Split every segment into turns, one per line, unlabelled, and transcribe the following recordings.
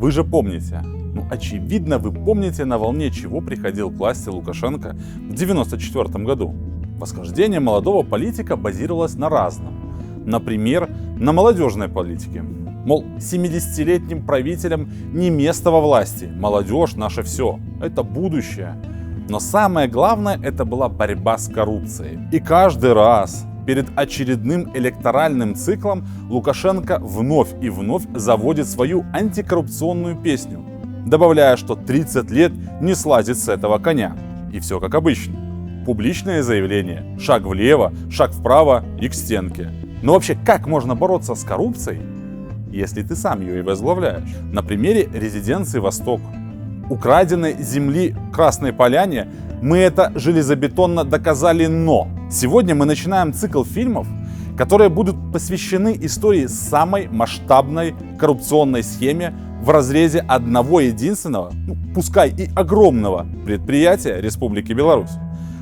Вы же помните, очевидно, вы помните, на волне чего приходил к власти Лукашенко в 1994 году. Восхождение молодого политика базировалось на разном. Например, на молодежной политике. Мол, 70-летним правителям не место во власти, молодежь наше все, это будущее. Но самое главное, это была борьба с коррупцией. И каждый раз перед очередным электоральным циклом Лукашенко вновь и вновь заводит свою антикоррупционную песню, добавляя, что 30 лет не слазит с этого коня. И все как обычно. Публичное заявление, шаг влево, шаг вправо и к стенке. Но вообще, как можно бороться с коррупцией, если ты сам ее и возглавляешь? На примере резиденции «Восток», украденной земли Красной Поляне, мы это железобетонно доказали, но сегодня мы начинаем цикл фильмов, которые будут посвящены истории самой масштабной коррупционной схеме в разрезе одного единственного, пускай и огромного предприятия Республики Беларусь.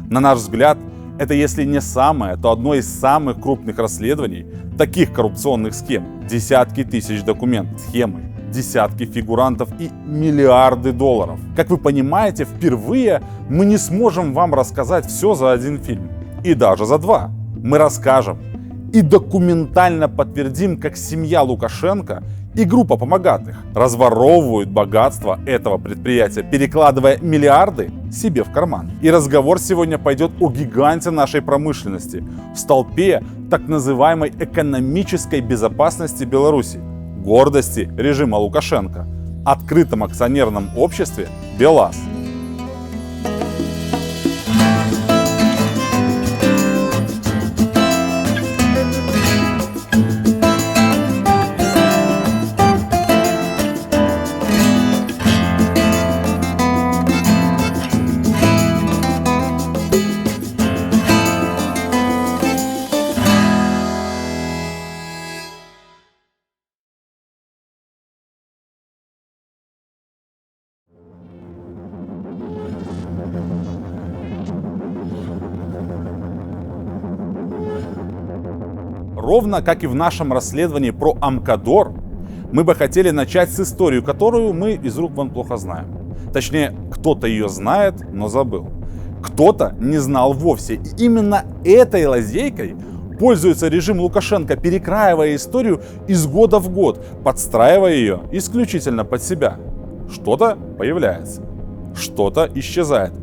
На наш взгляд, это если не самое, то одно из самых крупных расследований таких коррупционных схем. Десятки тысяч документов, схемы, десятки фигурантов и миллиарды долларов. Как вы понимаете, впервые мы не сможем вам рассказать все за один фильм. И даже за два. Мы расскажем и документально подтвердим, как семья Лукашенко и группа помогатых разворовывают богатство этого предприятия, перекладывая миллиарды себе в карман. И разговор сегодня пойдет о гиганте нашей промышленности, столпе так называемой экономической безопасности Беларуси, гордости режима Лукашенко, открытом акционерном обществе БелАЗ. Ровно как и в нашем расследовании про Амкадор, мы бы хотели начать с истории, которую мы из рук вон плохо знаем. Точнее, кто-то ее знает, но забыл. Кто-то не знал вовсе. И именно этой лазейкой пользуется режим Лукашенко, перекраивая историю из года в год, подстраивая ее исключительно под себя. Что-то появляется, что-то исчезает.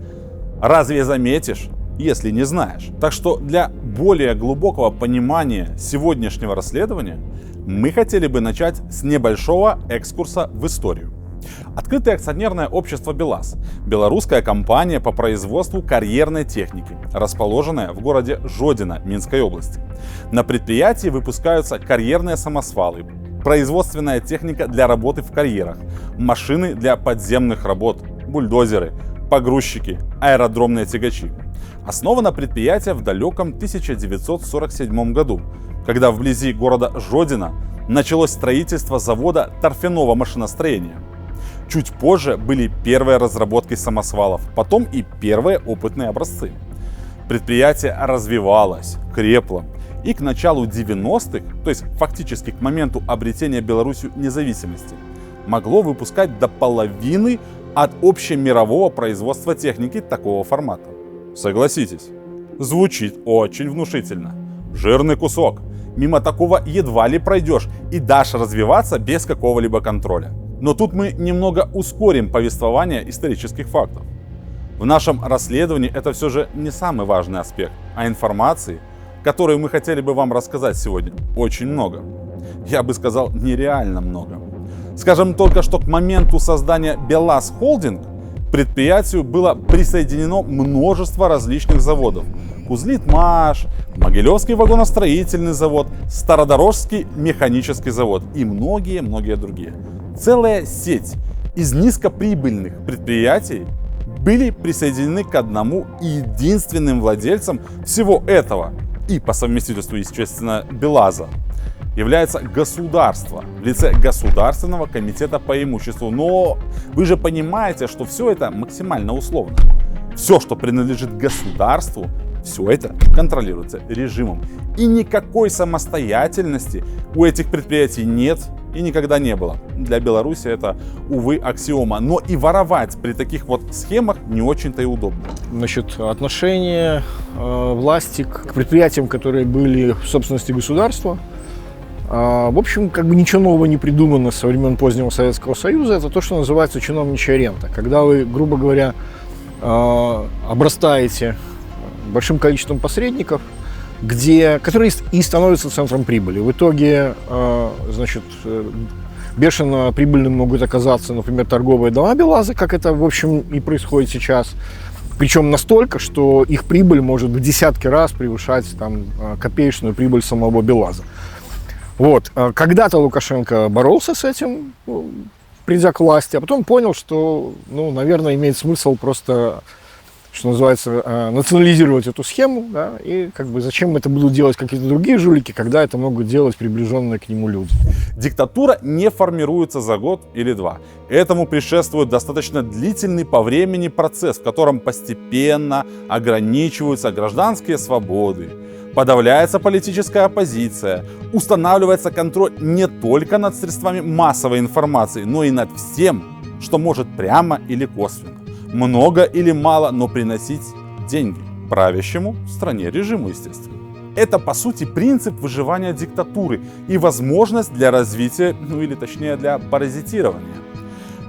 Разве заметишь, если не знаешь? Так что для более глубокого понимания сегодняшнего расследования мы хотели бы начать с небольшого экскурса в историю. Открытое акционерное общество БелАЗ – белорусская компания по производству карьерной техники, расположенная в городе Жодино Минской области. На предприятии выпускаются карьерные самосвалы, производственная техника для работы в карьерах, машины для подземных работ, бульдозеры, погрузчики, аэродромные тягачи. Основано предприятие в далеком 1947 году, когда вблизи города Жодино началось строительство завода торфяного машиностроения. Чуть позже были первые разработки самосвалов, потом и первые опытные образцы. Предприятие развивалось, крепло, и к началу 90-х, то есть фактически к моменту обретения Беларусью независимости, могло выпускать до половины от общемирового производства техники такого формата. Согласитесь, звучит очень внушительно. Жирный кусок. Мимо такого едва ли пройдешь и дашь развиваться без какого-либо контроля. Но тут мы немного ускорим повествование исторических фактов. В нашем расследовании это все же не самый важный аспект, а информации, которую мы хотели бы вам рассказать сегодня, очень много. Я бы сказал, нереально много. Скажем только, что к моменту создания БелАЗ Холдинг к предприятию было присоединено множество различных заводов. Узлитмаш, Могилевский вагоностроительный завод, Стародорожский механический завод и многие-многие другие. Целая сеть из низкоприбыльных предприятий были присоединены к одному и единственным владельцем всего этого, и по совместительству, естественно, БелАЗа, является государство в лице Государственного комитета по имуществу. Но вы же понимаете, что все это максимально условно. Все, что принадлежит государству, все это контролируется режимом. И никакой самостоятельности у этих предприятий нет и никогда не было. Для Беларуси это, увы, аксиома. Но и воровать при таких вот схемах не очень-то и удобно.
Значит, отношение власти к предприятиям, которые были в собственности государства, в общем, как бы ничего нового не придумано со времен позднего Советского Союза. Это то, что называется чиновничья рента. Когда вы, грубо говоря, обрастаете большим количеством посредников, которые и становятся центром прибыли. В итоге, значит, бешено прибыльным могут оказаться, например, торговые дома Белаза, как это, в общем, и происходит сейчас. Причем настолько, что их прибыль может в десятки раз превышать там копеечную прибыль самого Белаза. Вот. Когда-то Лукашенко боролся с этим, придя к власти, а потом понял, что, ну, наверное, имеет смысл просто, что называется, национализировать эту схему, да, и как бы зачем это будут делать какие-то другие жулики, когда это могут делать приближенные к нему люди.
Диктатура не формируется за год или два. Этому предшествует достаточно длительный по времени процесс, в котором постепенно ограничиваются гражданские свободы, подавляется политическая оппозиция, устанавливается контроль не только над средствами массовой информации, но и над всем, что может прямо или косвенно, много или мало, но приносить деньги правящему в стране режиму, естественно. Это, по сути, принцип выживания диктатуры и возможность для развития, ну или точнее для паразитирования.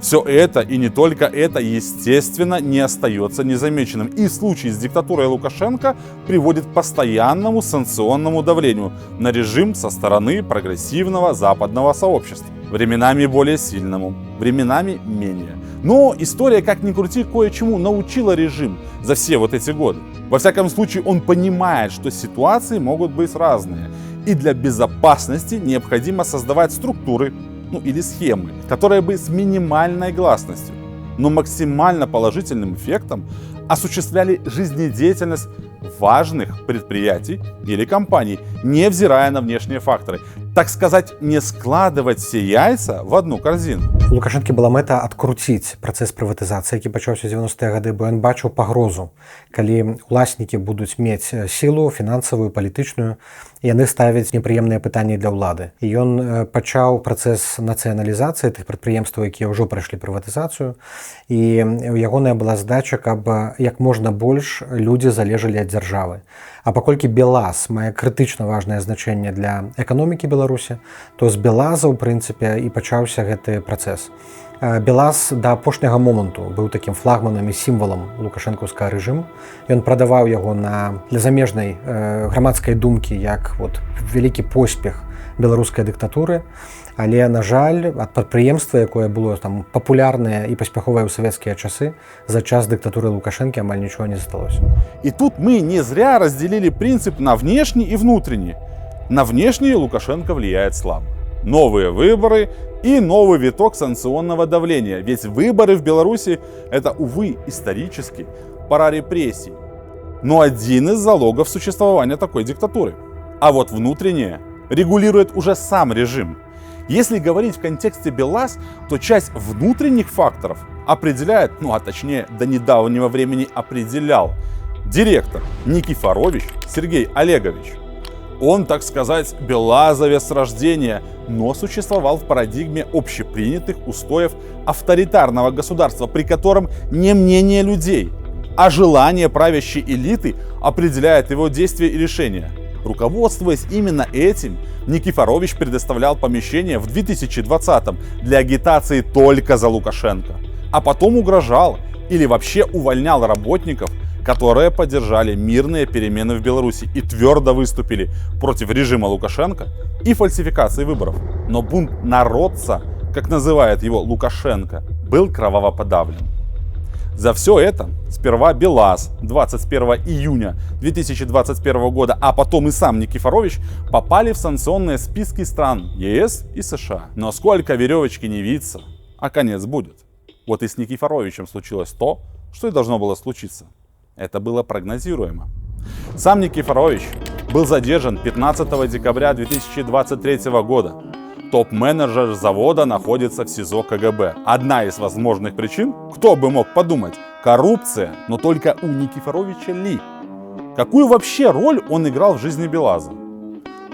Все это и не только это, естественно, не остается незамеченным. И случай с диктатурой Лукашенко приводит к постоянному санкционному давлению на режим со стороны прогрессивного западного сообщества. Временами более сильному, временами менее. Но история, как ни крути, кое-чему научила режим за все вот эти годы. Во всяком случае, он понимает, что ситуации могут быть разные. И для безопасности необходимо создавать структуры, ну или схемы, которые бы с минимальной гласностью, но максимально положительным эффектом осуществляли жизнедеятельность важных предприятий или компаний, невзирая на внешние факторы. Так сказать, не складывать все яйца в одну корзину.
У Лукашэнкі была мэта адкруціць працэс прыватызацыі, які пачаўся 90-е гады, бо ён бачыў пагрозу, калі уласнікі будуць мець сілу фінансавую, палітычную, яны ставяць непрыемныя пытанні для ўлады. І ён пачаў працэс нацыяналізацыі тых прадпрыемстваў, якія ўжо прайшлі прыватызацыю, і ягоная была задача, каб як можна больш людзі залежалі ад дзяржавы. А паколькі Белаз мае крытычна важнае значэнне для эканомікі Беларусі, то з Белаза, у прынцыпе, і пачаўся гэты працэс. Белаз да апошняга моманту быў такім флагманам і сімвалам лукашэнкаўскага рэжыму. Ён прадаваў яго для замежнай грамадскай думкі як вялікі поспех беларускай дыктатуры, але, на жаль, ад прадпрыемства, якое было там папулярнае і паспяховае ў савецкія часы, за час дыктатуры Лукашэнкі амаль нічого не засталося.
И тут мы не зря разделили принцип на внешний и внутренний. На внешний Лукашенко влияет слабо. Новые выборы и новый виток санкционного давления. Ведь выборы в Беларуси – это, увы, исторически пора репрессий. Но один из залогов существования такой диктатуры. А вот внутреннее регулирует уже сам режим. Если говорить в контексте Белаз, то часть внутренних факторов определяет, а точнее до недавнего времени определял директор Никифорович Сергей Олегович. Он, так сказать, белазовец с рождения, но существовал в парадигме общепринятых устоев авторитарного государства, при котором не мнение людей, а желание правящей элиты определяет его действия и решения. Руководствуясь именно этим, Никифорович предоставлял помещение в 2020-м для агитации только за Лукашенко, а потом угрожал или вообще увольнял работников, которые поддержали мирные перемены в Беларуси и твердо выступили против режима Лукашенко и фальсификации выборов. Но бунт народца, как называет его Лукашенко, был кроваво подавлен. За все это сперва Белаз 21 июня 2021 года, а потом и сам Никифорович попали в санкционные списки стран ЕС и США. Но сколько веревочки не виться, а конец будет. Вот и с Никифоровичем случилось то, что и должно было случиться. Это было прогнозируемо. Сам Никифорович был задержан 15 декабря 2023 года. Топ-менеджер завода находится в СИЗО КГБ. Одна из возможных причин, кто бы мог подумать, коррупция, но только у Никифоровича ли? Какую вообще роль он играл в жизни Белаза?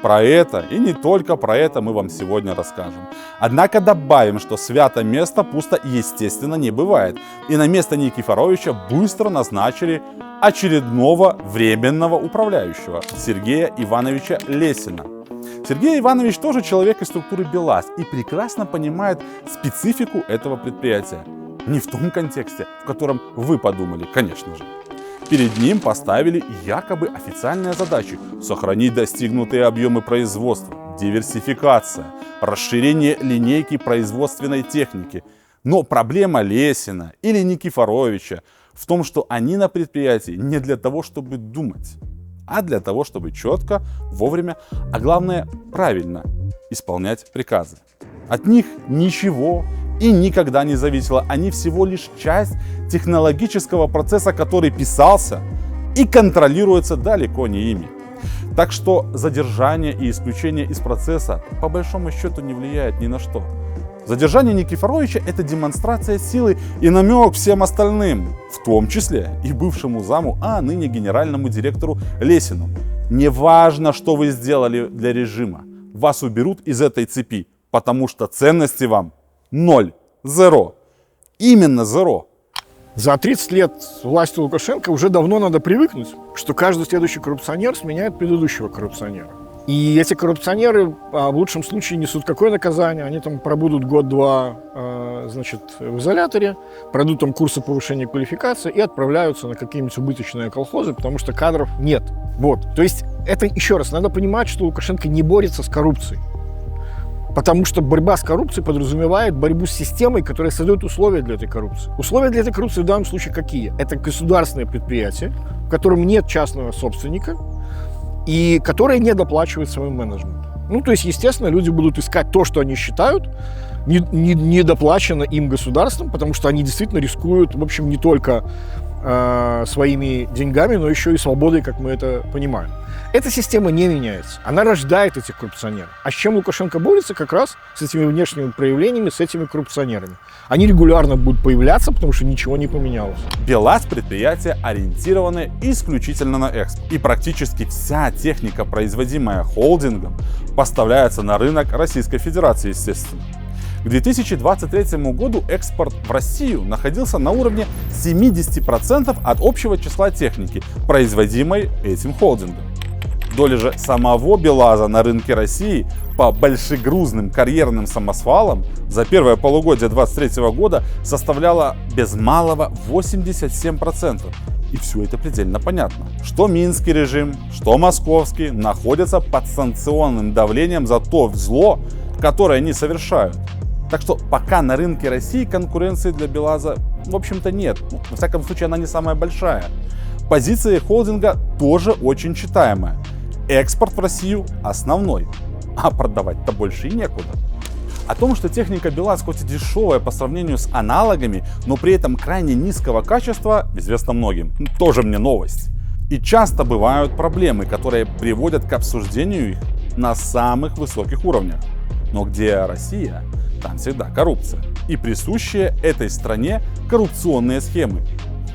Про это и не только про это мы вам сегодня расскажем. Однако добавим, что свято место пусто естественно не бывает. И на место Никифоровича быстро назначили очередного временного управляющего Сергея Ивановича Лесина. Сергей Иванович тоже человек из структуры БелАЗ и прекрасно понимает специфику этого предприятия. Не в том контексте, в котором вы подумали, конечно же. Перед ним поставили якобы официальные задачи – сохранить достигнутые объемы производства, диверсификация, расширение линейки производственной техники. Но проблема Лесина или Никифоровича в том, что они на предприятии не для того, чтобы думать, а для того, чтобы четко, вовремя, а главное правильно исполнять приказы. От них ничего и никогда не зависело. Они всего лишь часть технологического процесса, который писался и контролируется далеко не ими. Так что задержание и исключение из процесса по большому счету не влияет ни на что. Задержание Никифоровича – это демонстрация силы и намек всем остальным, в том числе и бывшему заму, а ныне генеральному директору Лесину. Неважно, что вы сделали для режима, вас уберут из этой цепи, потому что ценности вам ноль, зеро. Именно зеро.
За 30 лет власти Лукашенко уже давно надо привыкнуть, что каждый следующий коррупционер сменяет предыдущего коррупционера. И эти коррупционеры в лучшем случае несут какое наказание? Они там пробудут год-два в изоляторе, пройдут там курсы повышения квалификации и отправляются на какие-нибудь убыточные колхозы, потому что кадров нет. Вот. То есть это, еще раз, надо понимать, что Лукашенко не борется с коррупцией. Потому что борьба с коррупцией подразумевает борьбу с системой, которая создает условия для этой коррупции. Условия для этой коррупции в данном случае какие? Это государственное предприятие, в котором нет частного собственника, и которое не доплачивает своему менеджменту. Ну, то есть, естественно, люди будут искать то, что они считают недоплачено им государством, потому что они действительно рискуют, в общем, не только своими деньгами, но еще и свободой, как мы это понимаем. Эта система не меняется. Она рождает этих коррупционеров. А с чем Лукашенко борется? Как раз с этими внешними проявлениями, с этими коррупционерами. Они регулярно будут появляться, потому что ничего не поменялось.
БелАЗ предприятие ориентированы исключительно на экспорт. И практически вся техника, производимая холдингом, поставляется на рынок Российской Федерации, естественно. К 2023 году экспорт в Россию находился на уровне 70% от общего числа техники, производимой этим холдингом. Доля же самого БелАЗа на рынке России по большегрузным карьерным самосвалам за первое полугодие 2023 года составляла без малого 87%. И все это предельно понятно. Что минский режим, что московский находятся под санкционным давлением за то зло, которое они совершают. Так что пока на рынке России конкуренции для БелАЗа, в общем-то, нет. Во всяком случае, она не самая большая. Позиция холдинга тоже очень читаемая. Экспорт в Россию основной, а продавать-то больше и некуда. О том, что техника БелАЗ хоть и дешевая по сравнению с аналогами, но при этом крайне низкого качества, известно многим. Тоже мне новость. И часто бывают проблемы, которые приводят к обсуждению их на самых высоких уровнях. Но где Россия, там всегда коррупция. И присущие этой стране коррупционные схемы.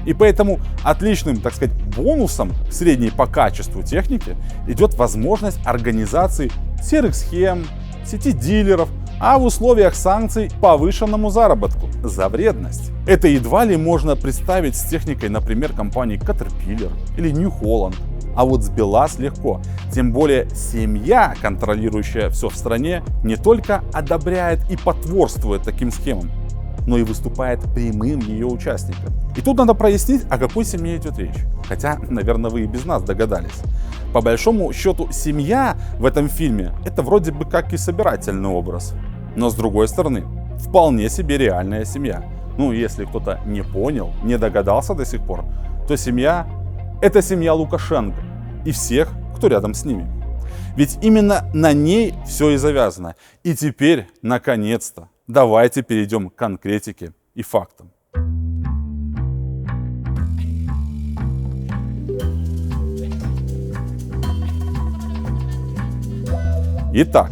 И поэтому отличным, так сказать, бонусом к средней по качеству техники идет возможность организации серых схем, сети дилеров, а в условиях санкций повышенному заработку за вредность. Это едва ли можно представить с техникой, например, компаний Caterpillar или New Holland. А вот с БелАЗ легко. Тем более семья, контролирующая все в стране, не только одобряет и потворствует таким схемам, но и выступает прямым ее участником. И тут надо прояснить, о какой семье идет речь. Хотя, наверное, вы и без нас догадались. По большому счету, семья в этом фильме – это вроде бы как и собирательный образ. Но с другой стороны, вполне себе реальная семья. Ну, если кто-то не понял, не догадался до сих пор, то семья – это семья Лукашенко и всех, кто рядом с ними. Ведь именно на ней все и завязано. И теперь, наконец-то, давайте перейдем к конкретике и фактам. Итак,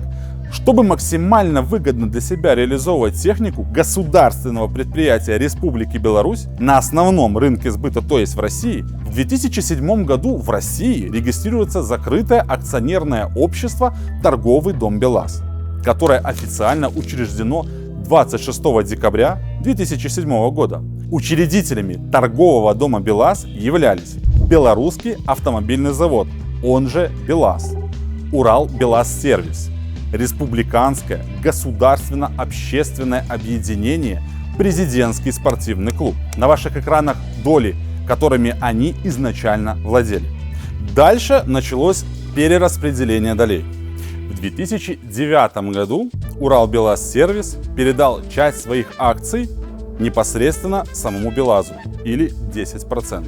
что Чтобы максимально выгодно для себя реализовывать технику государственного предприятия Республики Беларусь на основном рынке сбыта, то есть в России, в 2007 году в России регистрируется закрытое акционерное общество «Торговый дом БелАЗ», которое официально учреждено 26 декабря 2007 года. Учредителями торгового дома БелАЗ являлись Белорусский автомобильный завод, он же БелАЗ, Урал-БелАЗ-сервис, Республиканское государственно-общественное объединение «Президентский спортивный клуб». На ваших экранах доли, которыми они изначально владели. Дальше началось перераспределение долей. В 2009 году Урал-БелАЗ-сервис передал часть своих акций непосредственно самому БелАЗу, или 10%.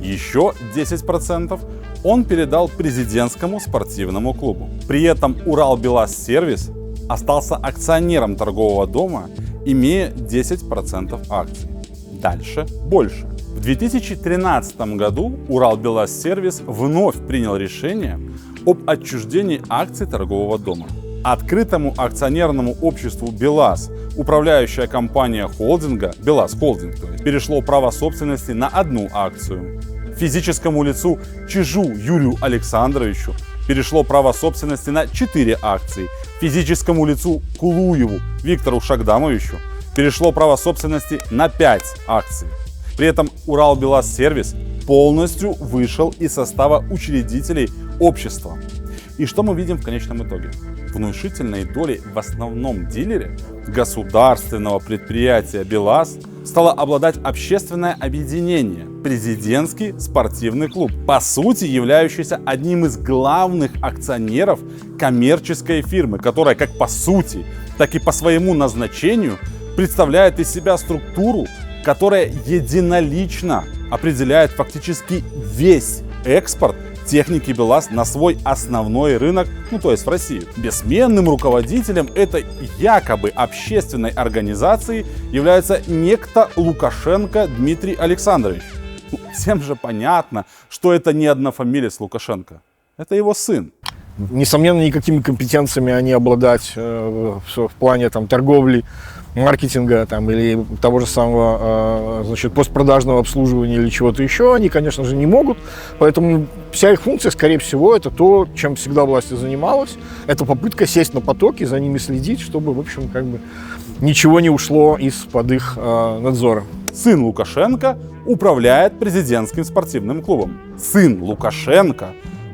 Еще 10% он передал Президентскому спортивному клубу. При этом Урал-БелАЗ-сервис остался акционером торгового дома, имея 10% акций. Дальше больше. В 2013 году Урал-БелАЗ-сервис вновь принял решение об отчуждении акций торгового дома. Открытому акционерному обществу БелАЗ, управляющая компания холдинга, БелАЗ Холдинг, перешло право собственности на одну акцию. Физическому лицу Чижу Юрию Александровичу перешло право собственности на 4 акции. Физическому лицу Кулуеву Виктору Шагдамовичу перешло право собственности на 5 акций. При этом Урал-БелАЗ-сервис полностью вышел из состава учредителей общества. И что мы видим в конечном итоге? Внушительной долей в основном дилере государственного предприятия БелАЗ стало обладать общественное объединение «Президентский спортивный клуб», по сути являющийся одним из главных акционеров коммерческой фирмы, которая как по сути, так и по своему назначению представляет из себя структуру, которая единолично определяет фактически весь экспорт техники БелАЗ на свой основной рынок, то есть в России. Бессменным руководителем этой якобы общественной организации является некто Лукашенко Дмитрий Александрович. Всем же понятно, что это не однофамилец Лукашенко, это его сын.
Несомненно, никакими компетенциями они обладать в плане торговли, маркетинга или того же самого постпродажного обслуживания или чего-то еще они, конечно же, не могут. Поэтому вся их функция, скорее всего, это то, чем всегда власть занималась. Это попытка сесть на потоки, за ними следить, чтобы, в общем, ничего не ушло из-под их надзора.
Сын Лукашенко управляет Президентским спортивным клубом. Сын Лукашенко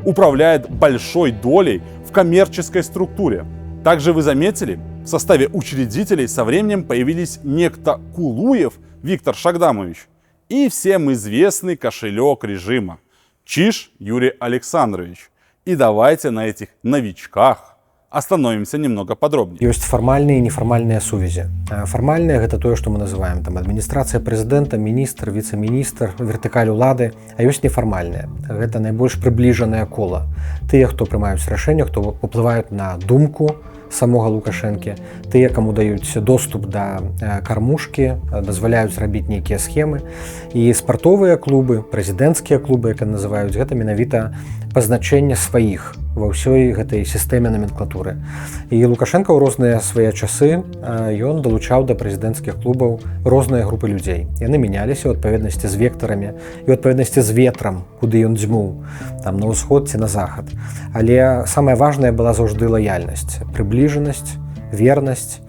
управляет большой долей в коммерческой структуре. Также вы заметили, в составе учредителей со временем появились некто Кулуев Виктор Шагдамович и всем известный кошелек режима Чиж Юрий Александрович. И давайте на этих новичках остановимся немного подробнее.
Ёсць фармальныя і нефармальныя сувязі. Фармальныя гэта тое, што мы называем адміністрацыя прэзідэнта, міністр, віцэ-міністр, вертыкаль улады, а ёсць нефармальныя. Гэта найбольш прыбліжанае кола. Тыя, хто прымаюць рашэння, хто уплываюць на думку самога Лукашэнкі, тыя, каму даюць доступ да кармушкі, дазваляюць рабіць нейкія схемы. І спартовыя клубы, прэзідэнцкія клубы, як называюць, гэта менавіта пазначэнне сваіх ва ўсёй гэтай сістэме номенклатуры. І Лукашенко ў розныя свае часы ён далучаў да прэзідэнцкіх клубаў розныя групы людзей. Яны мяняліся ў адпаведнасці з вектарамі і ў адпаведнасці з ветрам, куды ён дзьмуў, на ўсход ці на захад. Але самае важнае была заўжды лаяльнасць, прыбліжанасць, вернасць.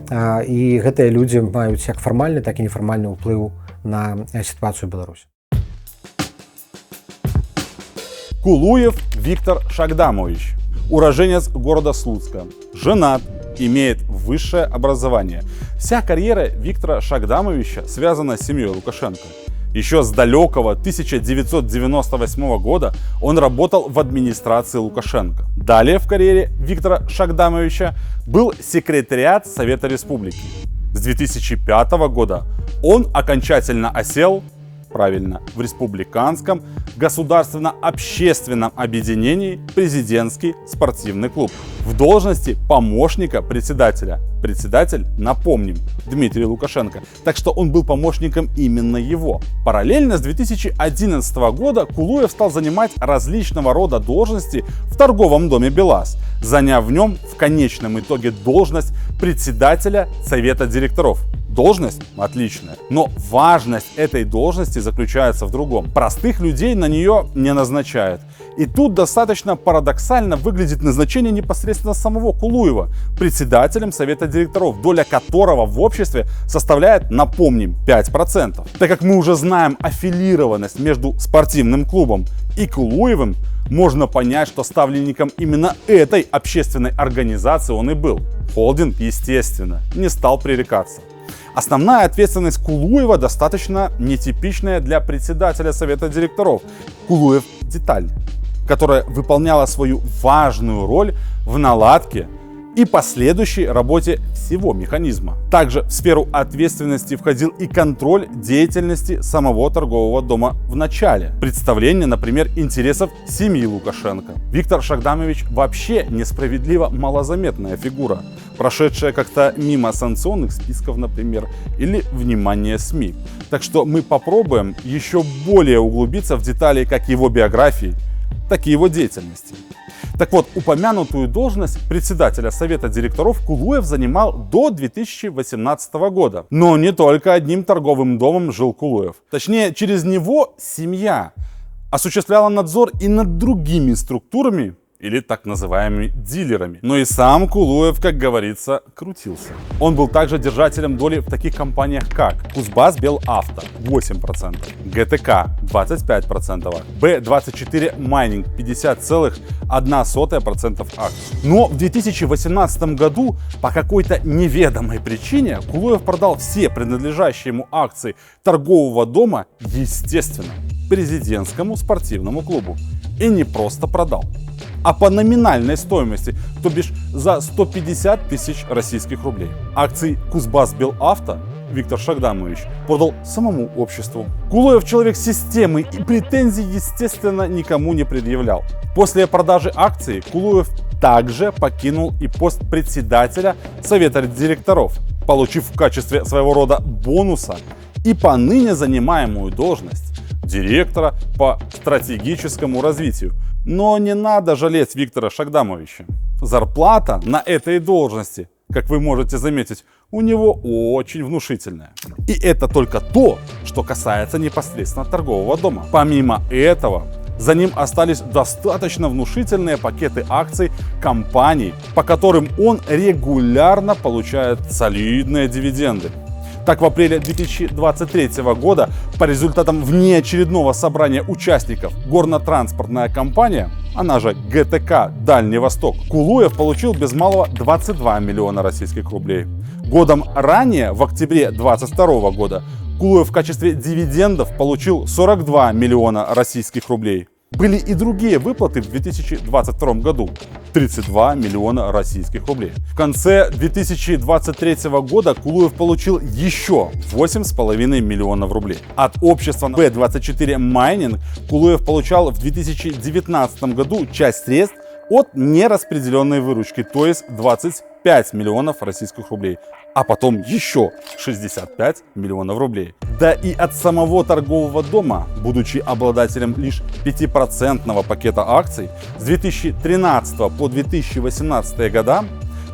І гэтыя людзі маюць як фармальны, так і нефармальны ўплыў на сітуацыю Беларусі.
Кулуев Виктор Шагдамович, уроженец города Слуцка, женат, имеет высшее образование. Вся карьера Виктора Шагдамовича связана с семьей Лукашенко. Еще с далекого 1998 года он работал в администрации Лукашенко. Далее в карьере Виктора Шагдамовича был секретариат Совета Республики. С 2005 года он окончательно осел, правильно, в Республиканском государственно-общественном объединении «Президентский спортивный клуб» в должности помощника председателя Председатель, напомним, Дмитрий Лукашенко, так что он был помощником именно его. Параллельно с 2011 года Кулуев стал занимать различного рода должности в торговом доме БелАЗ, заняв в нем в конечном итоге должность председателя совета директоров. Должность отличная, но важность этой должности заключается в другом. Простых людей на нее не назначают. И тут достаточно парадоксально выглядит назначение непосредственно самого Кулуева председателем совета директоров, доля которого в обществе составляет, напомним, 5%. Так как мы уже знаем аффилированность между спортивным клубом и Кулуевым, можно понять, что ставленником именно этой общественной организации он и был. Холдинг, естественно, не стал пререкаться. Основная ответственность Кулуева достаточно нетипичная для председателя совета директоров. Кулуев – деталь, которая выполняла свою важную роль в наладке и последующей работе всего механизма. Также в сферу ответственности входил и контроль деятельности самого торгового дома в начале. Представление, например, интересов семьи Лукашенко. Виктор Шагдамович вообще несправедливо малозаметная фигура, прошедшая как-то мимо санкционных списков, например, или внимания СМИ. Так что мы попробуем еще более углубиться в детали как его биографии, так и его деятельности. Так вот, упомянутую должность председателя совета директоров Кулуев занимал до 2018 года. Но не только одним торговым домом жил Кулуев. Точнее, через него семья осуществляла надзор и над другими структурами, или так называемыми дилерами. Но и сам Кулуев, как говорится, крутился. Он был также держателем доли в таких компаниях, как Кузбассбелавто 8%, ГТК 25%, Б24 Майнинг 50,1% акций. Но в 2018 году по какой-то неведомой причине Кулуев продал все принадлежащие ему акции торгового дома, естественно, президентскому спортивному клубу. И не просто продал, а по номинальной стоимости, то бишь за 150 тысяч российских рублей. Акции Кузбассбелавто Виктор Шагдамович продал самому обществу. Кулуев человек системы и претензий, естественно, никому не предъявлял. После продажи акций Кулуев также покинул и пост председателя совета директоров, получив в качестве своего рода бонуса и поныне занимаемую должность директора по стратегическому развитию. Но не надо жалеть Виктора Шагдамовича. Зарплата на этой должности, как вы можете заметить, у него очень внушительная. И это только то, что касается непосредственно торгового дома. Помимо этого, за ним остались достаточно внушительные пакеты акций компаний, по которым он регулярно получает солидные дивиденды. Так, в апреле 2023 года по результатам внеочередного собрания участников горно-транспортная компания, она же ГТК «Дальний Восток», Кулуев получил без малого 22 миллиона российских рублей. Годом ранее, в октябре 2022 года, Кулуев в качестве дивидендов получил 42 миллиона российских рублей. Были и другие выплаты в 2022 году – 32 миллиона российских рублей. В конце 2023 года Кулуев получил еще 8,5 миллионов рублей. От общества Б24 Майнинг Кулуев получал в 2019 году часть средств от нераспределенной выручки, то есть 25 миллионов российских рублей, а потом еще 65 миллионов рублей. Да и от самого торгового дома, будучи обладателем лишь 5% пакета акций, с 2013 по 2018 года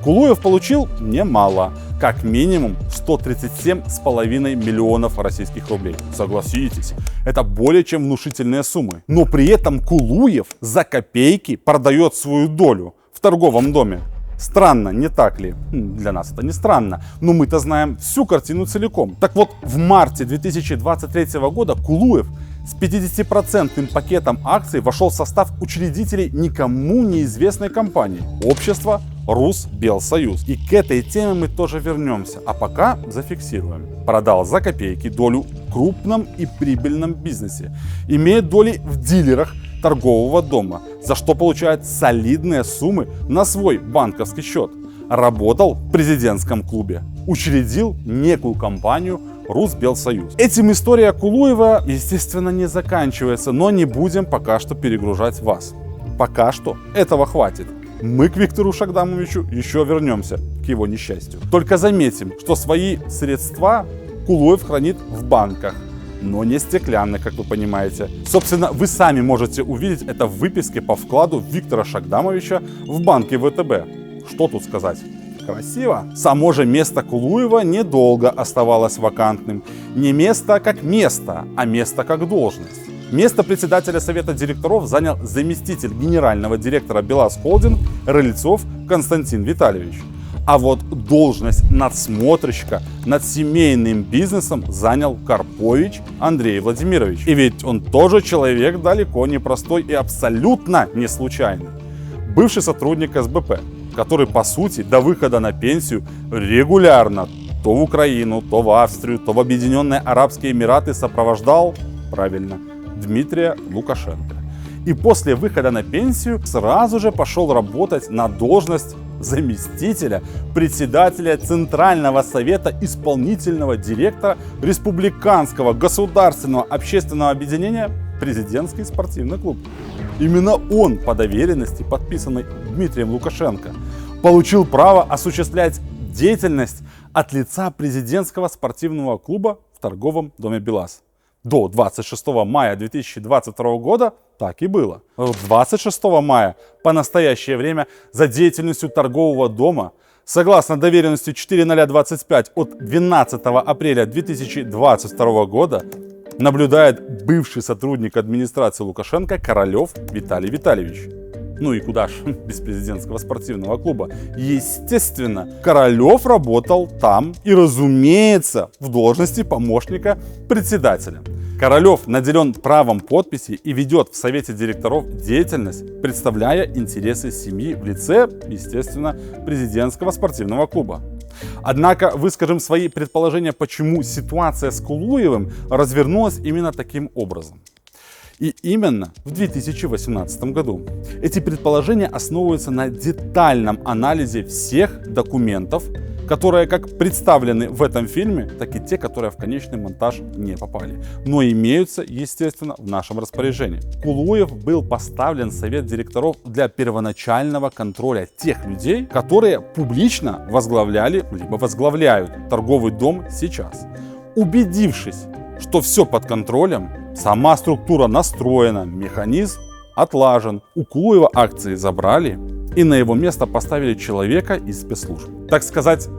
Кулуев получил немало, как минимум 137,5 миллионов российских рублей. Согласитесь, это более чем внушительные суммы. Но при этом Кулуев за копейки продает свою долю в торговом доме. Странно, не так ли? Для нас это не странно, но мы-то знаем всю картину целиком. Так вот, в марте 2023 года Кулуев с 50% пакетом акций вошел в состав учредителей никому неизвестной компании – общества Русбелсоюз. И к этой теме мы тоже вернемся, а пока зафиксируем. Продал за копейки долю в крупном и прибыльном бизнесе, имеет доли в дилерах торгового дома, за что получает солидные суммы на свой банковский счет. Работал в президентском клубе, учредил некую компанию Русбелсоюз. Этим история Кулуева, естественно, не заканчивается, но не будем пока что перегружать вас. Пока что этого хватит. Мы к Виктору Шагдамовичу еще вернемся, к его несчастью. Только заметим, что свои средства Кулуев хранит в банках, но не стеклянных, как вы понимаете. Собственно, вы сами можете увидеть это в выписке по вкладу Виктора Шагдамовича в банке ВТБ. Что тут сказать? Красиво. Само же место Кулуева недолго оставалось вакантным. Не место как место, а место как должность. Место председателя совета директоров занял заместитель генерального директора БелАЗ Холдинг Рыльцов Константин Витальевич. А вот должность надсмотрщика над семейным бизнесом занял Карпович Андрей Владимирович. И ведь он тоже человек далеко не простой и абсолютно не случайный. Бывший сотрудник СБП, который, по сути, до выхода на пенсию регулярно то в Украину, то в Австрию, то в Объединенные Арабские Эмираты сопровождал, правильно, Дмитрия Лукашенко. И после выхода на пенсию сразу же пошел работать на должность заместителя председателя Центрального совета исполнительного директора Республиканского государственного общественного объединения «Президентский спортивный клуб». Именно он по доверенности, подписанной Дмитрием Лукашенко, получил право осуществлять деятельность от лица президентского спортивного клуба в торговом доме БелАЗ. До 26 мая 2022 года так и было. 26 мая по настоящее время за деятельностью торгового дома, согласно доверенности 4025 от 12 апреля 2022 года, наблюдает бывший сотрудник администрации Лукашенко Королев Виталий Витальевич. Ну и куда ж без президентского спортивного клуба? Естественно, Королев работал там и, разумеется, в должности помощника председателя. Королев наделен правом подписи и ведет в совете директоров деятельность, представляя интересы семьи в лице, естественно, президентского спортивного клуба. Однако выскажем свои предположения, почему ситуация с Кулуевым развернулась именно таким образом. И именно в 2018 году. Эти предположения основываются на детальном анализе всех документов, которые как представлены в этом фильме, так и те, которые в конечный монтаж не попали, но имеются, естественно, в нашем распоряжении. Кулуев был поставлен в совет директоров для первоначального контроля тех людей, которые публично возглавляли, либо возглавляют торговый дом сейчас. Убедившись, что все под контролем, сама структура настроена, механизм отлажен, у Кулуева акции забрали и на его место поставили человека из спецслужб. Так сказать,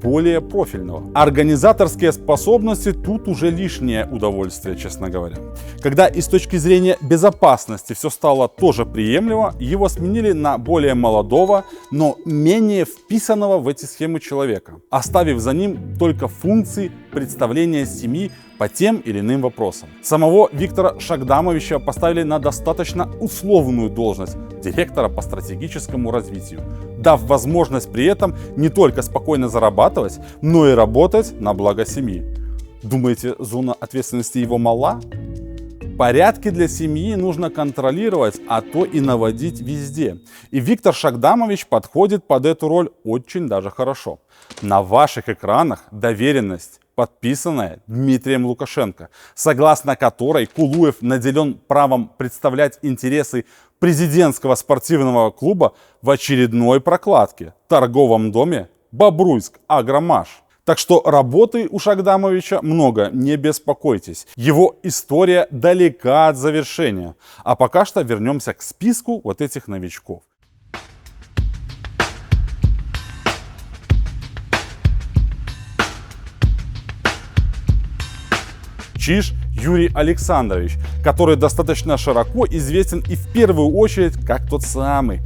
более профильного. Организаторские способности тут уже лишнее удовольствие, честно говоря. Когда и с точки зрения безопасности все стало тоже приемлемо, его сменили на более молодого, но менее вписанного в эти схемы человека, оставив за ним только функции представления семьи по тем или иным вопросам. Самого Виктора Шагдамовича поставили на достаточно условную должность директора по стратегическому развитию, дав возможность при этом не только спокойно зарабатывать, но и работать на благо семьи. Думаете, зона ответственности его мала? Порядки для семьи нужно контролировать, а то и наводить везде. И Виктор Шагдамович подходит под эту роль очень даже хорошо. На ваших экранах доверенность, подписанная Дмитрием Лукашенко, согласно которой Кулуев наделен правом представлять интересы президентского спортивного клуба в очередной прокладке в торговом доме Бобруйск Агромаш. Так что работы у Шагдамовича много, не беспокойтесь. Его история далека от завершения. А пока что вернемся к списку вот этих новичков. Чиж Юрий Александрович, который достаточно широко известен и в первую очередь как тот самый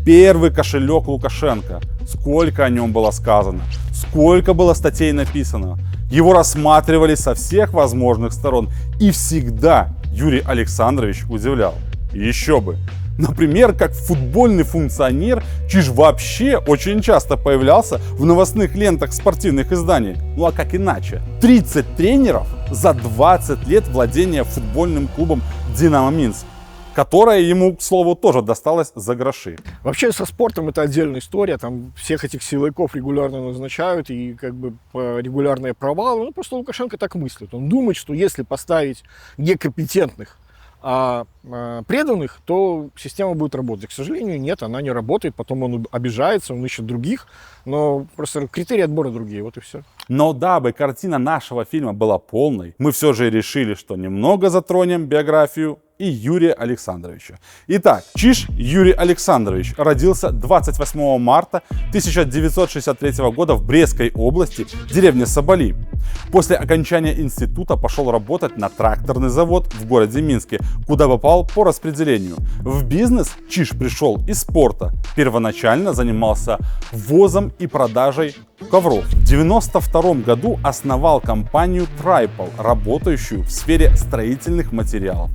первый кошелек Лукашенко. Сколько о нем было сказано, сколько было статей написано. Его рассматривали со всех возможных сторон. И всегда Юрий Александрович удивлял. Еще бы. Например, как футбольный функционер, Чиж вообще очень часто появлялся в новостных лентах спортивных изданий. Ну а как иначе? 30 тренеров за 20 лет владения футбольным клубом «Динамо Минск», которая ему, к слову, тоже досталась за гроши.
Вообще со спортом это отдельная история. Там всех этих силовиков регулярно назначают и как бы регулярные провалы. Ну просто Лукашенко так мыслит. Он думает, что если поставить некомпетентных а преданных, то система будет работать. К сожалению, нет, она не работает, потом он обижается, он ищет других, но просто критерии отбора другие, вот и все.
Но дабы картина нашего фильма была полной, мы все же решили, что немного затронем биографию и Юрия Александровича. Итак, Чиж Юрий Александрович родился 28 марта 1963 года в Брестской области, деревне Соболи. После окончания института пошел работать на тракторный завод в городе Минске, куда попал по распределению. В бизнес Чиж пришел из спорта. Первоначально занимался ввозом и продажей ковров. В 1992 году основал компанию Tripal, работающую в сфере строительных материалов.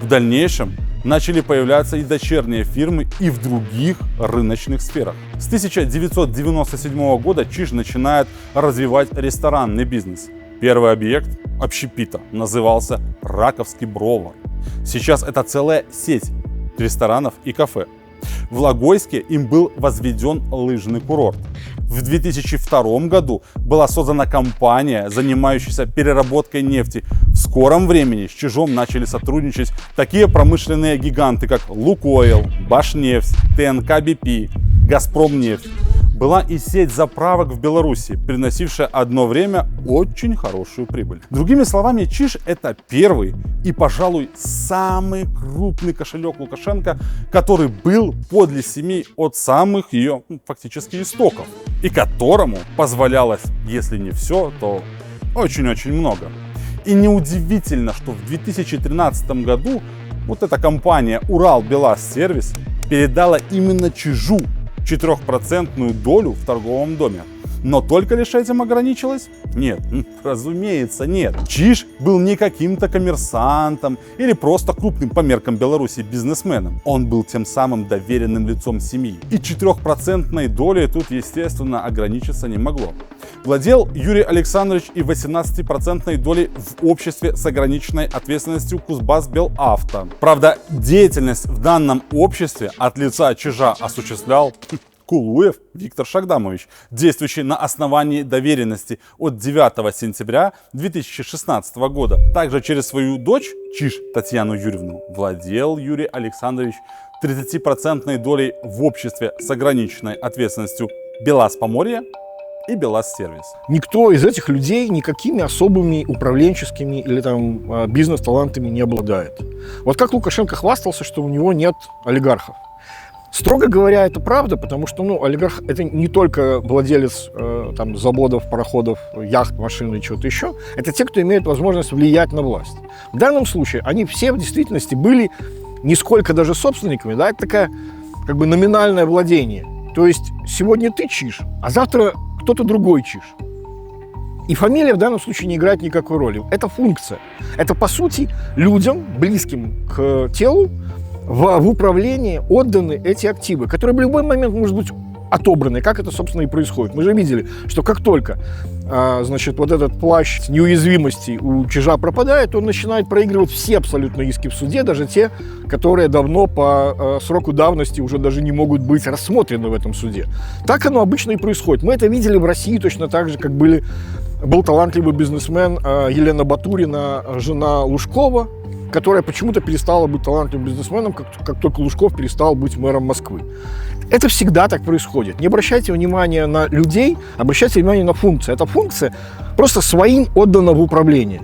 В дальнейшем начали появляться и дочерние фирмы и в других рыночных сферах. С 1997 года Чиж начинает развивать ресторанный бизнес. Первый объект общепита назывался «Раковский бровар». Сейчас это целая сеть ресторанов и кафе. В Логойске им был возведен лыжный курорт. В 2002 году была создана компания, занимающаяся переработкой нефти. В скором времени с Чижом начали сотрудничать такие промышленные гиганты, как Лукойл, Башнефть, ТНК БП, Газпромнефть. Была и сеть заправок в Беларуси, приносившая одно время очень хорошую прибыль. Другими словами, Чиж — это первый и, пожалуй, самый крупный кошелек Лукашенко, который был подле семьи от самых ее фактически истоков, и которому позволялось, если не все, то очень-очень много. И неудивительно, что в 2013 году вот эта компания «Урал-Белаз-Сервис» передала именно Чижу 4% долю в торговом доме. Но только лишь этим ограничилось? Нет, разумеется, нет. Чиж был не каким-то коммерсантом или просто крупным по меркам Беларуси бизнесменом. Он был тем самым доверенным лицом семьи. И 4% долей тут, естественно, ограничиться не могло. Владел Юрий Александрович и 18% долей в обществе с ограниченной ответственностью Кузбассбелавто. Правда, деятельность в данном обществе от лица Чижа осуществлял Кулуев Виктор Шагдамович, действующий на основании доверенности от 9 сентября 2016 года. Также через свою дочь, Чиж Татьяну Юрьевну, владел Юрий Александрович 30% долей в обществе с ограниченной ответственностью Белаз-Поморье и Белаз-Сервис.
Никто из этих людей никакими особыми управленческими или там бизнес-талантами не обладает. Вот как Лукашенко хвастался, что у него нет олигархов. Строго говоря, это правда, потому что олигарх — это не только владелец там, заводов, пароходов, яхт, машин и чего-то еще. Это те, кто имеет возможность влиять на власть. В данном случае они все в действительности были не сколько даже собственниками, да, это такая как бы номинальное владение. То есть сегодня ты Чиж, а завтра кто-то другой Чиж. И фамилия в данном случае не играет никакой роли. Это функция. Это, по сути, людям, близким к телу, в управлении отданы эти активы, которые в любой момент могут быть отобраны, как это, собственно, и происходит. Мы же видели, что как только, значит, вот этот плащ неуязвимости у Чижа пропадает, он начинает проигрывать все абсолютно иски в суде, даже те, которые давно по сроку давности уже даже не могут быть рассмотрены в этом суде. Так оно обычно и происходит. Мы это видели в России точно так же, как был талантливый бизнесмен Елена Батурина, жена Лужкова, которая почему-то перестала быть талантливым бизнесменом, как только Лужков перестал быть мэром Москвы. Это всегда так происходит. Не обращайте внимания на людей, обращайте внимание на функции. Эта функция просто своим отдана в управление.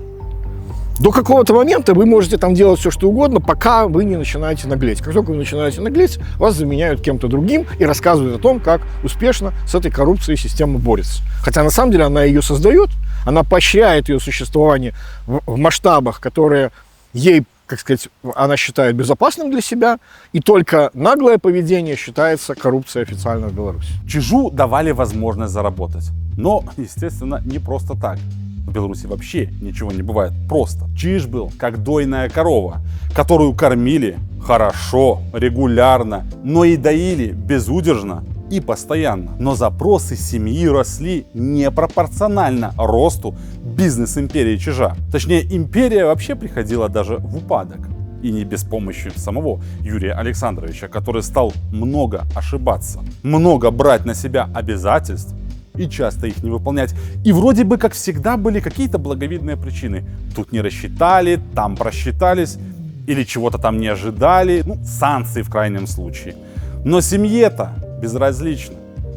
До какого-то момента вы можете там делать все, что угодно, пока вы не начинаете наглеть. Как только вы начинаете наглеть, вас заменяют кем-то другим и рассказывают о том, как успешно с этой коррупцией система борется. Хотя на самом деле она ее создает, она поощряет ее существование в масштабах, которые ей, как сказать, она считает безопасным для себя, и только наглое поведение считается коррупцией официально в Беларуси.
Чижу давали возможность заработать. Но, естественно, не просто так. В Беларуси вообще ничего не бывает просто. Чиж был как дойная корова, которую кормили хорошо, регулярно, но и доили безудержно и постоянно. Но запросы семьи росли непропорционально росту бизнес-империи Чижа. Точнее, империя вообще приходила даже в упадок. И не без помощи самого Юрия Александровича, который стал много ошибаться, много брать на себя обязательств и часто их не выполнять. И вроде бы, как всегда, были какие-то благовидные причины. Тут не рассчитали, там просчитались. или чего-то там не ожидали, ну, санкции в крайнем случае. Но семье-то безразлично.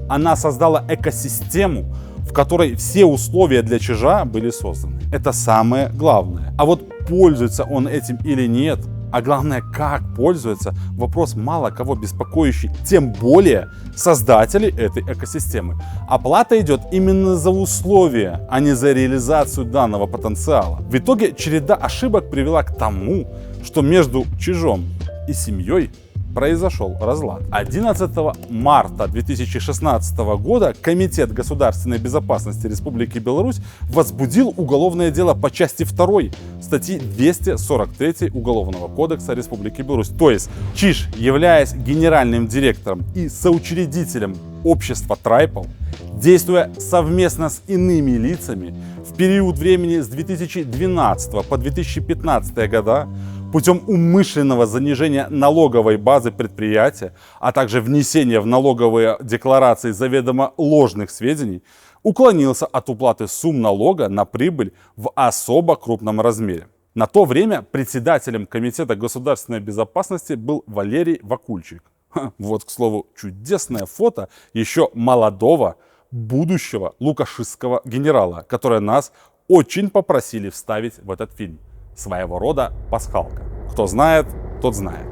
Она создала экосистему, в которой все условия для чижа были созданы. Это самое главное. А вот пользуется он этим или нет, а главное, как пользуется, вопрос мало кого беспокоящий, тем более создателей этой экосистемы. Оплата идет именно за условия, а не за реализацию данного потенциала. В итоге череда ошибок привела к тому, что между чижом и семьей произошел разлад. 11 марта 2016 года Комитет государственной безопасности Республики Беларусь возбудил уголовное дело по части 2 статьи 243 Уголовного кодекса Республики Беларусь. То есть чиж, являясь генеральным директором и соучредителем общества Трайпл, действуя совместно с иными лицами в период времени с 2012 по 2015 года, путем умышленного занижения налоговой базы предприятия, а также внесения в налоговые декларации заведомо ложных сведений, уклонился от уплаты сумм налога на прибыль в особо крупном размере. На то время председателем Комитета государственной безопасности был Валерий Вакульчик. Вот, к слову, чудесное фото еще молодого, будущего лукашистского генерала, которое нас очень попросили вставить в этот фильм. Своего рода пасхалка. Кто знает, тот знает.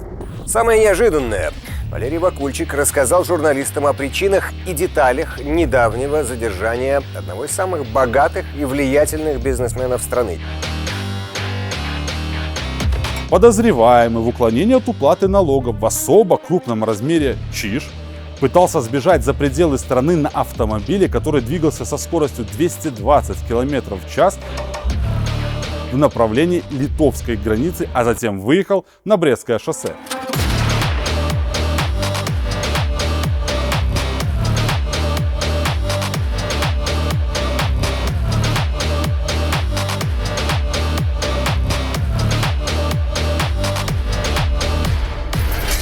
Самое неожиданное. Валерий Вакульчик рассказал журналистам о причинах и деталях недавнего задержания одного из самых богатых и влиятельных бизнесменов страны.
Подозреваемый в уклонении от уплаты налогов в особо крупном размере чиж пытался сбежать за пределы страны на автомобиле, который двигался со скоростью 220 км в час в направлении литовской границы, а затем выехал на Брестское шоссе.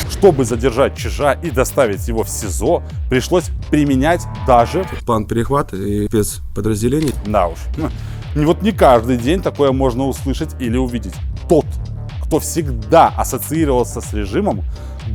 Чтобы задержать чижа и доставить его в СИЗО, пришлось применять даже
план перехвата и спецподразделений.
Да уж. Вот не каждый день такое можно услышать или увидеть. Тот, кто всегда ассоциировался с режимом,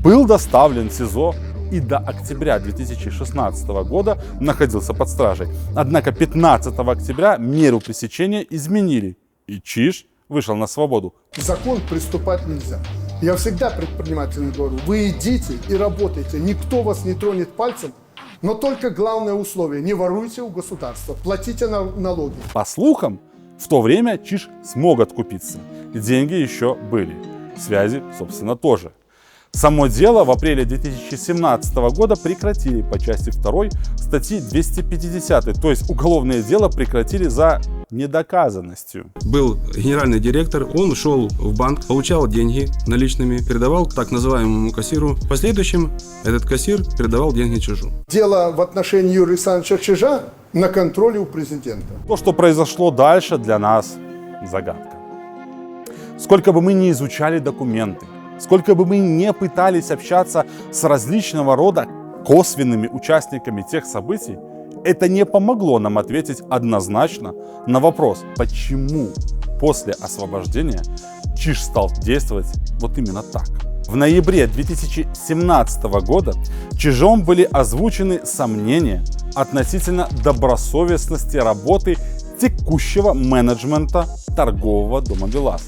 был доставлен в СИЗО и до октября 2016 года находился под стражей. Однако 15 октября меру пресечения изменили, и чиж вышел на свободу.
Закон приступать нельзя. Я всегда предпринимателям говорю, вы идите и работайте, никто вас не тронет пальцем. Но только главное условие – не воруйте у государства, платите налоги.
По слухам, в то время чиж смог откупиться. Деньги еще были. Связи, собственно, тоже. Само дело в апреле 2017 года прекратили по части 2 статьи 250, то есть уголовное дело прекратили за недоказанностью.
Был генеральный директор, он шел в банк, получал деньги наличными, передавал так называемому кассиру. В последующем этот кассир передавал деньги чижу.
Дело в отношении Юрия Александровича Чижа на контроле у президента.
То, что произошло дальше, для нас загадка. Сколько бы мы ни изучали документы, сколько бы мы не пытались общаться с различного рода косвенными участниками тех событий, это не помогло нам ответить однозначно на вопрос, почему после освобождения чиж стал действовать вот именно так. В ноябре 2017 года чижом были озвучены сомнения относительно добросовестности работы текущего менеджмента торгового дома БелАЗ,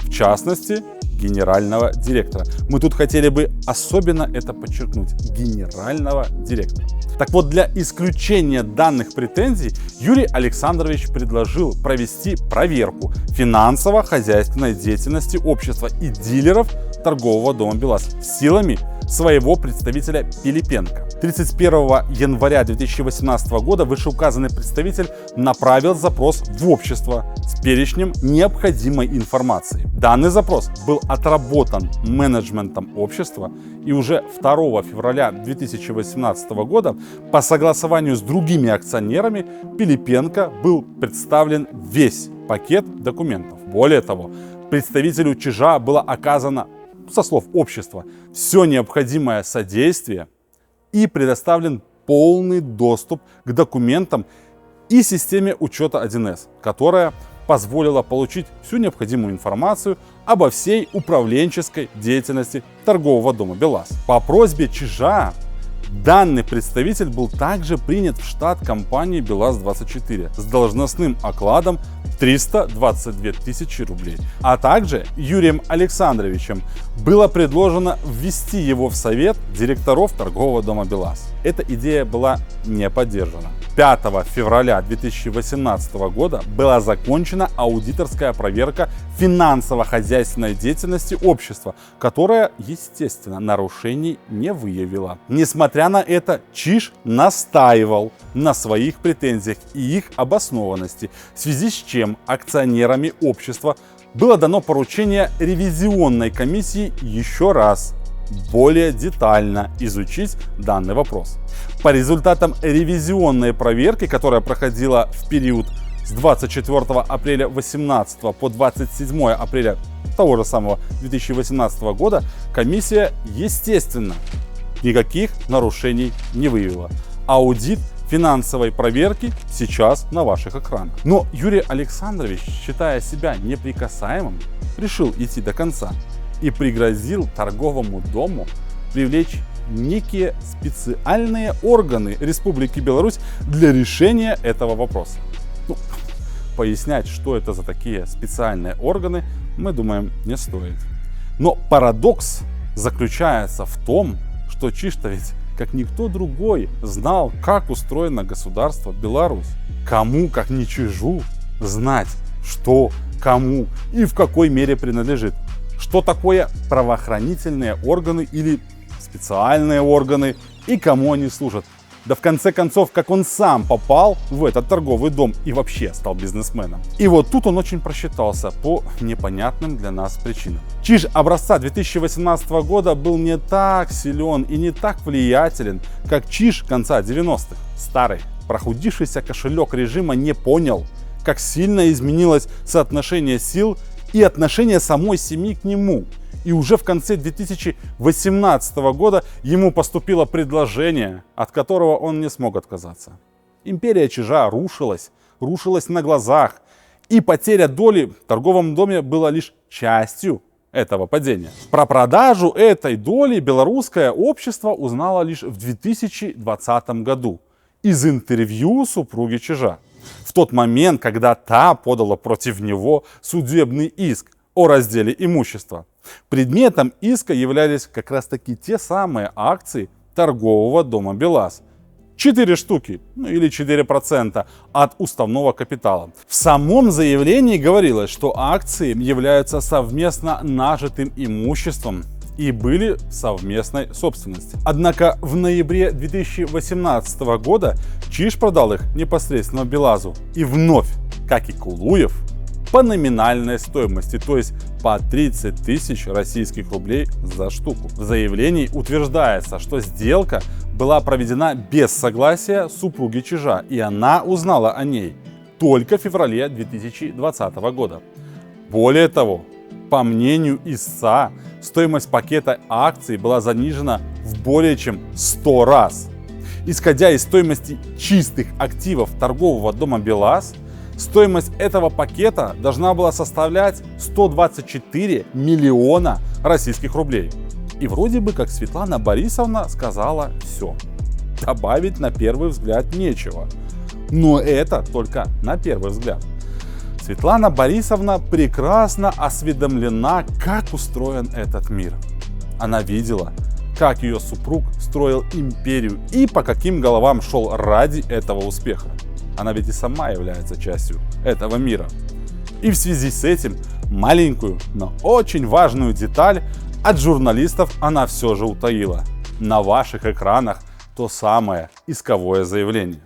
в частности, генерального директора. Мы тут хотели бы особенно это подчеркнуть. Генерального директора. Так вот, для исключения данных претензий Юрий Александрович предложил провести проверку финансово-хозяйственной деятельности общества и дилеров торгового дома БелАЗ силами своего представителя Пилипенко. 31 января 2018 года вышеуказанный представитель направил запрос в общество с перечнем необходимой информации. Данный запрос был отработан менеджментом общества, и уже 2 февраля 2018 года по согласованию с другими акционерами Пилипенко был представлен весь пакет документов. Более того, представителю чижа было оказано, со слов общества, все необходимое содействие и предоставлен полный доступ к документам и системе учета 1С, которая позволило получить всю необходимую информацию обо всей управленческой деятельности торгового дома БелАЗ. По просьбе Чижа данный представитель был также принят в штат компании БелАЗ-24 с должностным окладом 322 тысячи рублей. А также Юрием Александровичем было предложено ввести его в совет директоров торгового дома БелАЗ. Эта идея была не поддержана. 5 февраля 2018 года была закончена аудиторская проверка финансово-хозяйственной деятельности общества, которая, естественно, нарушений не выявила. Несмотря на это, Чиж настаивал на своих претензиях и их обоснованности, в связи с чем акционерами общества было дано поручение ревизионной комиссии еще раз более детально изучить данный вопрос. По результатам ревизионной проверки, которая проходила в период с 24 апреля 2018 по 27 апреля того же самого 2018 года, комиссия, естественно, никаких нарушений не выявила. Аудит финансовой проверки сейчас на ваших экранах. Но Юрий Александрович, считая себя неприкасаемым, решил идти до конца и пригрозил торговому дому привлечь некие специальные органы Республики Беларусь для решения этого вопроса. Пояснять, что это за такие специальные органы, мы думаем, не стоит. Но парадокс заключается в том, что Чиж-то ведь, как никто другой, знал, как устроено государство Беларусь. Кому, как не Чижу, знать, что, кому и в какой мере принадлежит. Что такое правоохранительные органы или специальные органы и кому они служат. Да в конце концов, как он сам попал в этот торговый дом и вообще стал бизнесменом. И вот тут он очень просчитался по непонятным для нас причинам. Чиж образца 2018 года был не так силен и не так влиятелен, как Чиж конца 90-х. Старый, прохудившийся кошелек режима не понял, как сильно изменилось соотношение сил и отношение самой семьи к нему. И уже в конце 2018 года ему поступило предложение, от которого он не смог отказаться. Империя Чижа рушилась на глазах, и потеря доли в торговом доме была лишь частью этого падения. Про продажу этой доли белорусское общество узнало лишь в 2020 году из интервью супруги Чижа. В тот момент, когда та подала против него судебный иск о разделе имущества. Предметом иска являлись как раз таки те самые акции торгового дома БелАЗ. 4 штуки, или 4% от уставного капитала. В самом заявлении говорилось, что акции являются совместно нажитым имуществом и были в совместной собственности. Однако в ноябре 2018 года Чиж продал их непосредственно БелАЗу. И вновь, как и Кулуев, по номинальной стоимости, то есть по 30 тысяч российских рублей за штуку. В заявлении утверждается, что сделка была проведена без согласия супруги Чижа, и она узнала о ней только в феврале 2020 года. Более того, по мнению истца, стоимость пакета акций была занижена в более чем 100 раз. Исходя из стоимости чистых активов торгового дома БелАЗ, стоимость этого пакета должна была составлять 124 миллиона российских рублей. И вроде бы как Светлана Борисовна сказала все. Добавить на первый взгляд нечего. Но это только на первый взгляд. Светлана Борисовна прекрасно осведомлена, как устроен этот мир. Она видела, как ее супруг строил империю и по каким головам шел ради этого успеха. Она ведь и сама является частью этого мира. И в связи с этим маленькую, но очень важную деталь от журналистов она все же утаила. На ваших экранах то самое исковое заявление.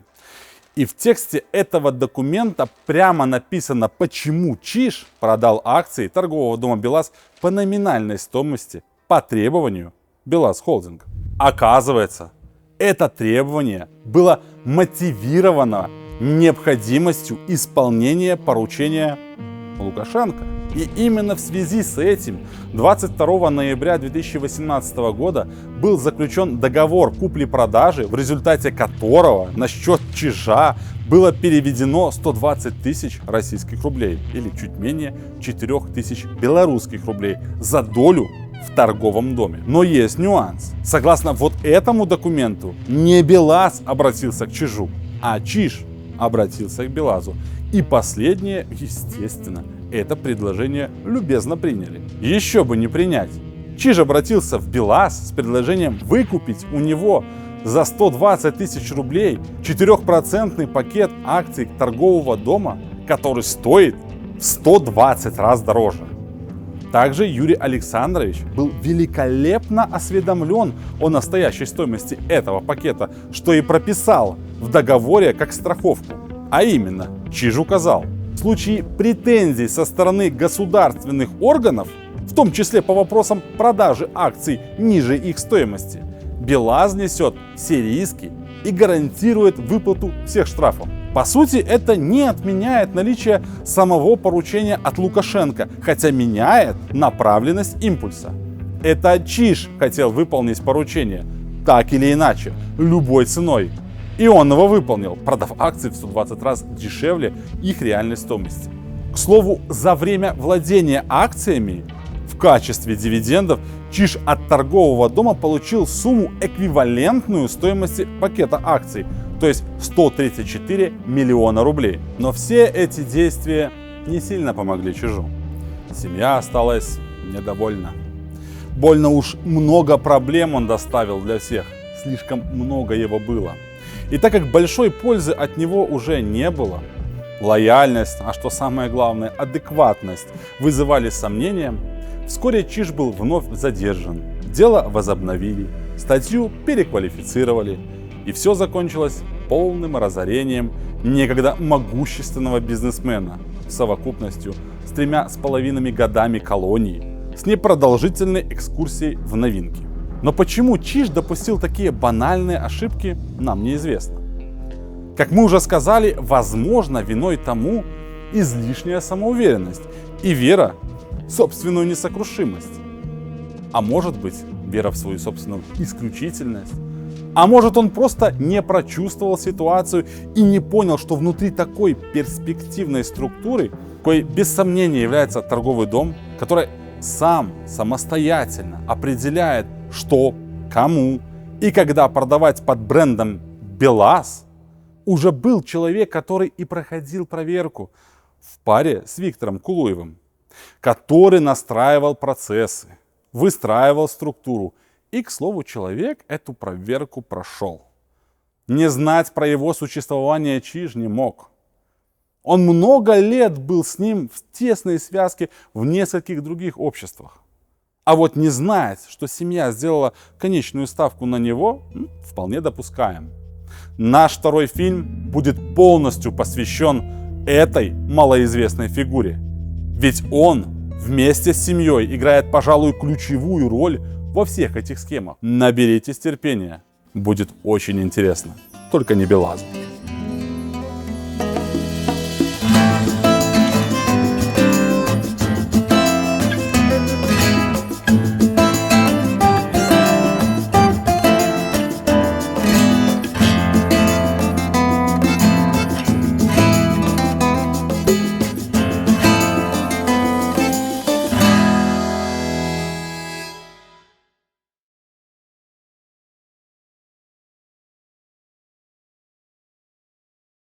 И в тексте этого документа прямо написано, почему Чиж продал акции торгового дома БелАЗ по номинальной стоимости по требованию БелАЗ Холдинг. Оказывается, это требование было мотивировано необходимостью исполнения поручения Лукашенко. И именно в связи с этим 22 ноября 2018 года был заключен договор купли-продажи, в результате которого на счет Чижа было переведено 120 тысяч российских рублей, или чуть менее 4 тысяч белорусских рублей за долю в торговом доме. Но есть нюанс. Согласно вот этому документу, не Белаз обратился к Чижу, а Чиж обратился к Белазу. И последние, естественно, это предложение любезно приняли. Еще бы не принять. Чиж обратился в Белаз с предложением выкупить у него за 120 тысяч рублей 4% пакет акций торгового дома, который стоит в 120 раз дороже. Также Юрий Александрович был великолепно осведомлен о настоящей стоимости этого пакета, что и прописал в договоре как страховку. А именно, Чиж указал, в случае претензий со стороны государственных органов, в том числе по вопросам продажи акций ниже их стоимости, Белаз несет все риски и гарантирует выплату всех штрафов. По сути, это не отменяет наличие самого поручения от Лукашенко, хотя меняет направленность импульса. Это Чиж хотел выполнить поручение, так или иначе, любой ценой. И он его выполнил, продав акции в 120 раз дешевле их реальной стоимости. К слову, за время владения акциями в качестве дивидендов Чиж от торгового дома получил сумму, эквивалентную стоимости пакета акций, то есть 134 миллиона рублей. Но все эти действия не сильно помогли Чижу. Семья осталась недовольна. Больно уж много проблем он доставил для всех, слишком много его было. И так как большой пользы от него уже не было, лояльность, а что самое главное, адекватность вызывали сомнения, вскоре Чиж был вновь задержан. Дело возобновили, статью переквалифицировали, и все закончилось полным разорением некогда могущественного бизнесмена с совокупностью с 3,5 годами колонии, с непродолжительной экскурсией в новинки. Но почему Чиж допустил такие банальные ошибки, нам неизвестно. Как мы уже сказали, возможно, виной тому излишняя самоуверенность и вера в собственную несокрушимость. А может быть, вера в свою собственную исключительность. А может, он просто не прочувствовал ситуацию и не понял, что внутри такой перспективной структуры, какой без сомнения является торговый дом, который самостоятельно определяет, что, кому и когда продавать под брендом Белаз, уже был человек, который и проходил проверку в паре с Виктором Кулуевым, который настраивал процессы, выстраивал структуру. И, к слову, человек эту проверку прошел. Не знать про его существование Чиж не мог. Он много лет был с ним в тесной связке в нескольких других обществах. А вот не знать, что семья сделала конечную ставку на него, вполне допускаем. Наш второй фильм будет полностью посвящен этой малоизвестной фигуре. Ведь он вместе с семьей играет, пожалуй, ключевую роль во всех этих схемах. Наберитесь терпения, будет очень интересно. Только не Белазу.